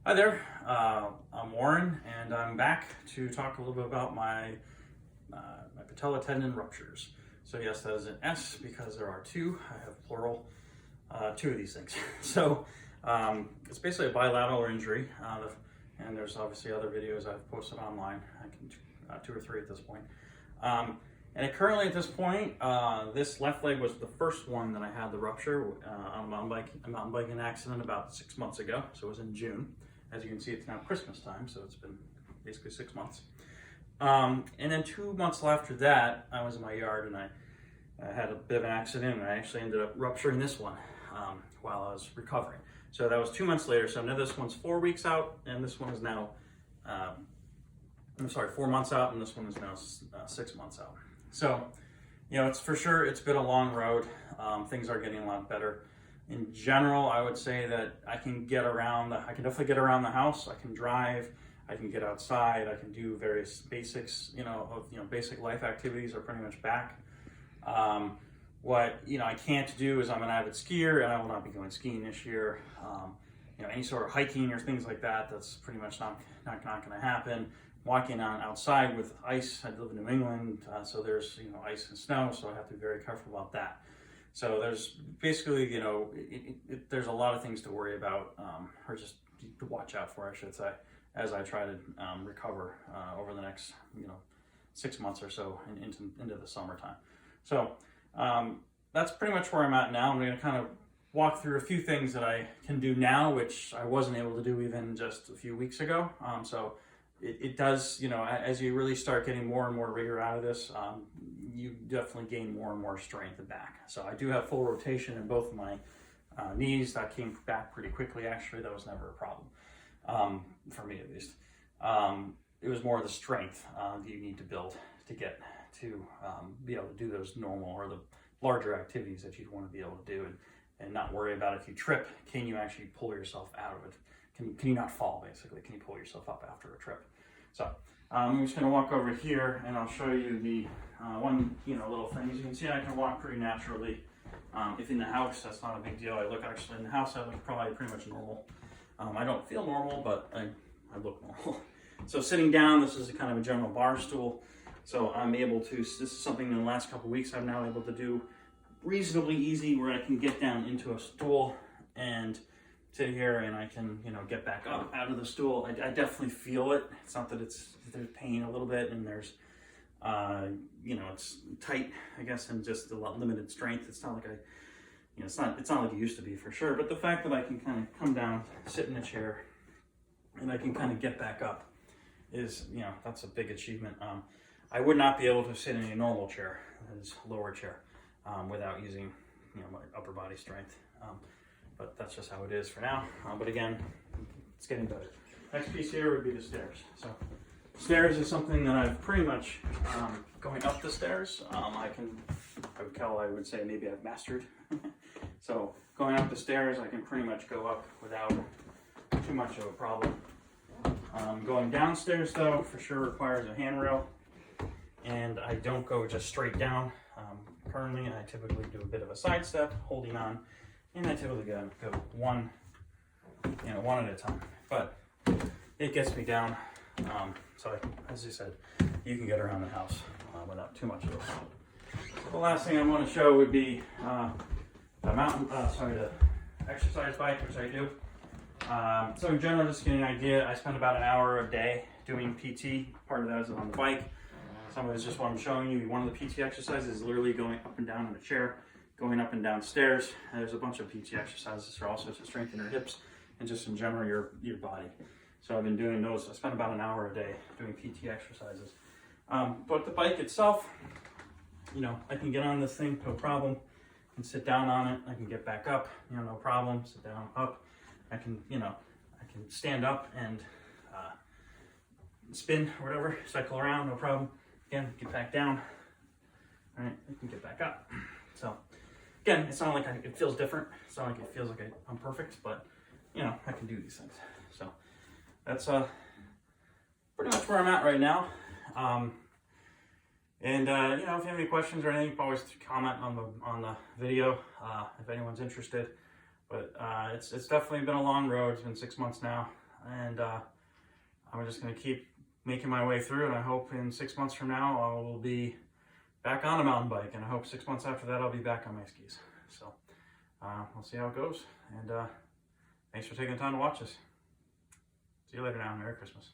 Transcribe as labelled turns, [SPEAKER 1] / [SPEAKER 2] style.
[SPEAKER 1] Hi there, I'm Warren, and I'm back to talk a little bit about my patella tendon ruptures. So yes, that is an S because there are two. I have plural, two of these things. So it's basically a bilateral injury, and there's obviously other videos I've posted online. I can two or three at this point. And currently at this point, this left leg was the first one that I had the rupture on a mountain biking accident about 6 months ago. So it was in June. As you can see, it's now Christmas time, so it's been basically 6 months. And then 2 months after that, I was in my yard and I had a bit of an accident, and I actually ended up rupturing this one while I was recovering. So that was 2 months later. So now this one's 4 weeks out, and this one is now, 4 months out, and this one is now 6 months out. So, you know, it's for sure, it's been a long road. Things are getting a lot better. In general, I would say that I can get around, I can definitely get around the house. I can drive, I can get outside, I can do various basics, basic life activities are pretty much back. What, I can't do is I'm an avid skier, and I will not be going skiing this year. Any sort of hiking or things like that, that's pretty much not going to happen. Walking outside with ice, I live in New England, so there's, ice and snow, so I have to be very careful about that. So there's basically, there's a lot of things to worry about, or just to watch out for, I should say, as I try to recover over the next, 6 months or so into the summertime. So that's pretty much where I'm at now. I'm going to kind of walk through a few things that I can do now, which I wasn't able to do even just a few weeks ago. So it does, as you really start getting more and more rigor out of this, you definitely gain more and more strength back. So I do have full rotation in both of my knees. That came back pretty quickly, actually. That was never a problem, for me at least. It was more the strength that you need to build to get to be able to do those normal or the larger activities that you'd want to be able to do, and not worry about if you trip, can you actually pull yourself out of it? Can you not fall, basically? Can you pull yourself up after a trip? So I'm just going to walk over here, and I'll show you the one little thing. As you can see, I can walk pretty naturally. If in the house, that's not a big deal. Actually in the house, I look probably pretty much normal. I don't feel normal, but I look normal. So sitting down, this is a kind of a general bar stool. So I'm able to, this is something in the last couple of weeks I'm now able to do reasonably easy, where I can get down into a stool and sit here, and I can, get back up out of the stool. I definitely feel it. It's not that there's pain a little bit, and there's, it's tight, I guess, and just a lot limited strength. It's not like it's not like it used to be, for sure. But the fact that I can kind of come down, sit in a chair, and I can kind of get back up is, that's a big achievement. I would not be able to sit in a normal chair, that is a lower chair, without using, my upper body strength. But that's just how it is for now. But again, it's getting better. Next piece here would be the stairs. So stairs is something that I've pretty much, going up the stairs, I would say maybe I've mastered. So going up the stairs, I can pretty much go up without too much of a problem. Going downstairs, though, for sure requires a handrail, and I don't go just straight down. Currently, I typically do a bit of a side step, holding on, and I typically go one at a time. But it gets me down. So as I said, you can get around the house without too much of a problem. The last thing I want to show would be the exercise bike, which I do. So in general, just to get an idea, I spend about an hour a day doing PT. Part of that is on the bike. Some of it is just what I'm showing you. One of the PT exercises is literally going up and down in a chair, going up and down stairs. And there's a bunch of PT exercises for also to strengthen your hips and just in general your body. So I've been doing those. I spend about an hour a day doing PT exercises. But the bike itself, I can get on this thing, no problem. I can sit down on it. I can get back up, no problem. Sit down, up. I can stand up and spin or whatever, cycle around, no problem. Again, get back down. All right, I can get back up. So again, it's not like it feels different. It's not like it feels like I'm perfect, but I can do these things. So that's pretty much where I'm at right now. And if you have any questions or anything, you can always comment on the video if anyone's interested. But it's definitely been a long road. It's been 6 months now. and I'm just going to keep making my way through, and I hope in 6 months from now I will be back on a mountain bike, and I hope 6 months after that I'll be back on my skis. So we'll see how it goes, and thanks for taking the time to watch this. See you later now. Merry Christmas.